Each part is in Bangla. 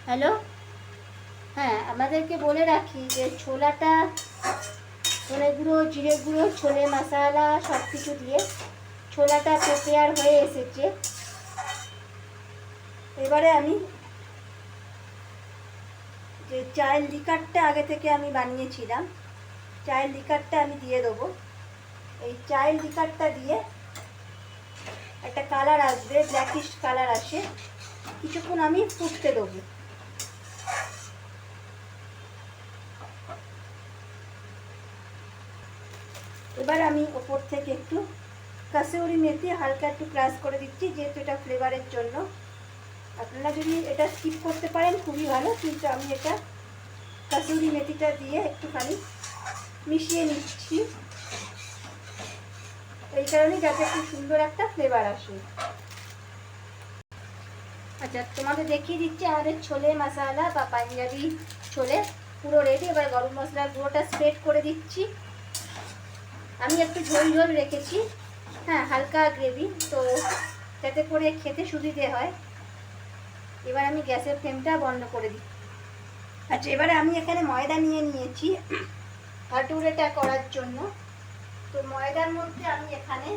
হ্যালো। হ্যাঁ, আমাদেরকে বলে রাখি যে ছোলাটা ধনে গুঁড়ো, জিরে গুঁড়ো, ছোলে মশলা সব কিছু দিয়ে ছোলাটা প্রিপেয়ার হয়ে এসেছে। এবারে আমি যে চায়ের লিকারটা আগে থেকে আমি বানিয়েছিলাম, চায়ের লিকারটা আমি দিয়ে দেবো। এই চায়ের লিকারটা দিয়ে একটা কালার আসবে, ব্ল্যাকিশ কালার আসে, কিছুক্ষণ আমি ফুটতে দেবো। এবার আমি ওপর থেকে একটু কাসুরি মেথি হালকা একটু ক্রাশ করে দিচ্ছি, যেহেতু এটা ফ্লেভারের জন্য। আপনারা যদি এটা স্কিপ করতে পারেন খুবই ভালো, কিন্তু আমি এটা কাসুরি মেথিটা দিয়ে একটুখানি মিশিয়ে নিচ্ছি, এই কারণেই যাতে খুব সুন্দর একটা ফ্লেভার আসে। আচ্ছা, তোমাদের দেখিয়ে দিচ্ছি আমাদের ছোলে মশলা বা পাঞ্জাবি ছোলে পুরো রেডি। এবার গরম মশলার গুঁড়োটা স্প্রেড করে দিচ্ছি। আমি একটু ঝোল ঝোল রেখেছি, হ্যাঁ, হালকা গ্রেভি, তো যাতে করে খেতে সুবিধে হয়। এবার আমি গ্যাসের ফ্লেমটা বন্ধ করে দিই। আচ্ছা, এবারে আমি এখানে ময়দা নিয়ে নিয়েছি ভাটুরেটা করার জন্য। তো ময়দার মধ্যে আমি এখানে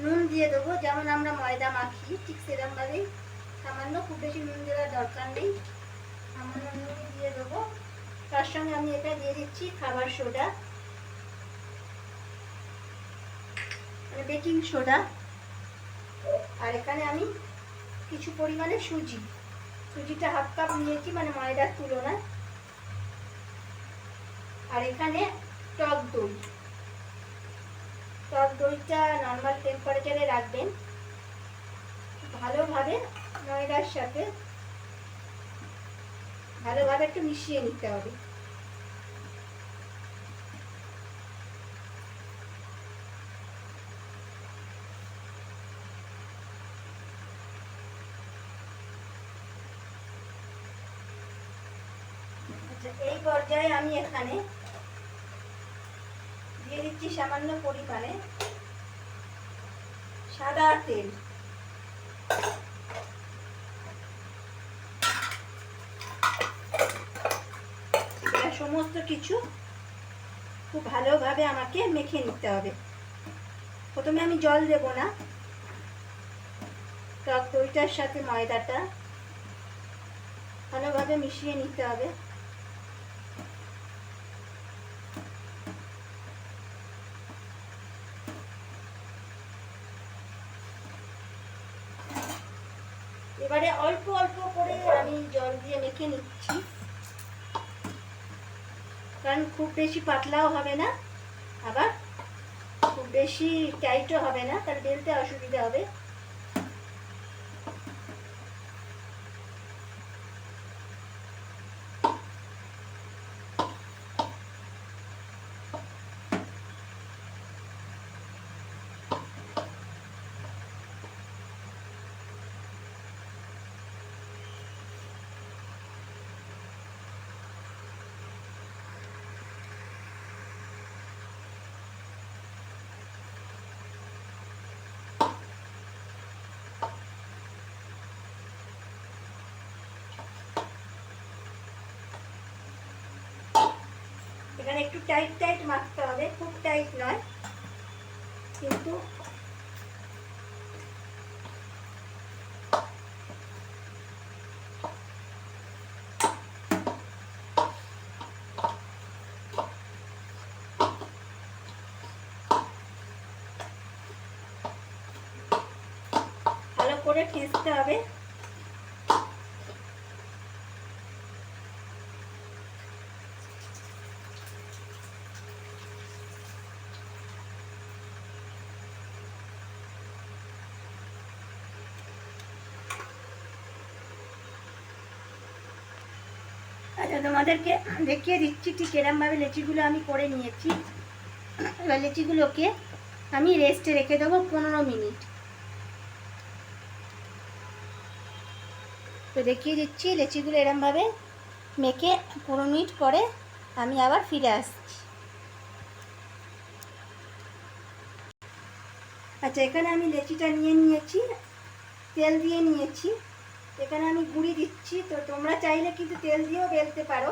নুন দিয়ে দেবো, যেমন আমরা ময়দা মাখি ঠিক সেরকমভাবেই, সামান্য, খুব বেশি নুন দেওয়ার দরকার নেই, সামান্য নুন দিয়ে দেবো। তার সঙ্গে আমি এটা দিয়ে দিচ্ছি খাবার সোডা, মানে বেকিং সোডা। আর এখানে আমি কিছু পরিমাণে সুজিটা হাফ কাপ নিয়েছি, মানে ময়দার তুলনায়। আর এখানে টক দইটা নর্মাল টেম্পারেচারে রাখবেন, ভালোভাবে ময়দার সাথে ভালোভাবে একটু মিশিয়ে নিতে হবে। আচ্ছা, এই পর্যায়ে আমি এখানে দিয়ে দিচ্ছি সামান্য পরিমাণে সাদা তেল। সমস্ত কিছু খুব ভালোভাবে আমাকে মেখে নিতে হবে। প্রথমে আমি জল দেব না, টক দইটার সাথে ময়দাটা ভালোভাবে মিশিয়ে নিতে হবে। এবারে অল্প অল্প করে আমি জল দিয়ে মেখে নিচ্ছি, কারণ খুব বেশি পাতলাও হবে না, আবার খুব বেশি টাইটও হবে না, তার বেলতে অসুবিধা হবে। এখানে একটু টাইট টাইট মাখতে হবে, খুব টাইট নয়, কিন্তু ভালো করে ঠেসতে হবে। আচ্ছা, তোমাদেরকে দেখিয়ে দিচ্ছি ঠিক এরমভাবে লেচিগুলো আমি করে নিয়েছি। এবার লেচিগুলোকে আমি রেস্টে রেখে দেবো 15 মিনিট। তো দেখিয়ে দিচ্ছি লেচিগুলো এরমভাবে মেখে 15 মিনিট পরে আমি আবার ফিরে আসছি। আচ্ছা, এখানে আমি লেচিটা নিয়ে নিয়েছি, তেল দিয়ে নিয়েছি, এখানে আমি গুঁড়ি দিচ্ছি, তো তোমরা চাইলে কিন্তু তেল দিয়েও বেলতে পারো।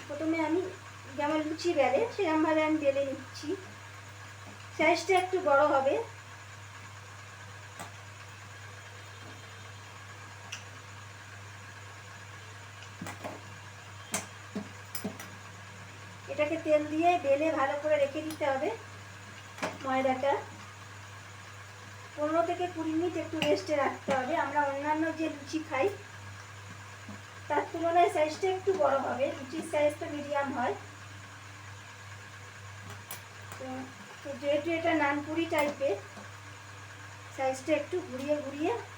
প্রথমে আমি যেমন লুচি বেলে সেরকমভাবে আমি বেলে নিচ্ছি। সাইজটা একটু বড় হবে। এটাকে তেল দিয়ে বেলে ভালো করে রেখে দিতে হবে ময়দাটা। 15 থেকে 20 মিনিট একটু রেস্টে রাখতে হবে। আমরা অন্যান্য যে লুচি খাই তার তুলনায় সাইজটা একটু বড় হবে, লুচির সাইজ তো মিডিয়াম হয়। তো যেহেতু এটা নানপুরি টাইপের, সাইজটা একটু ঘুরিয়ে ঘুরিয়ে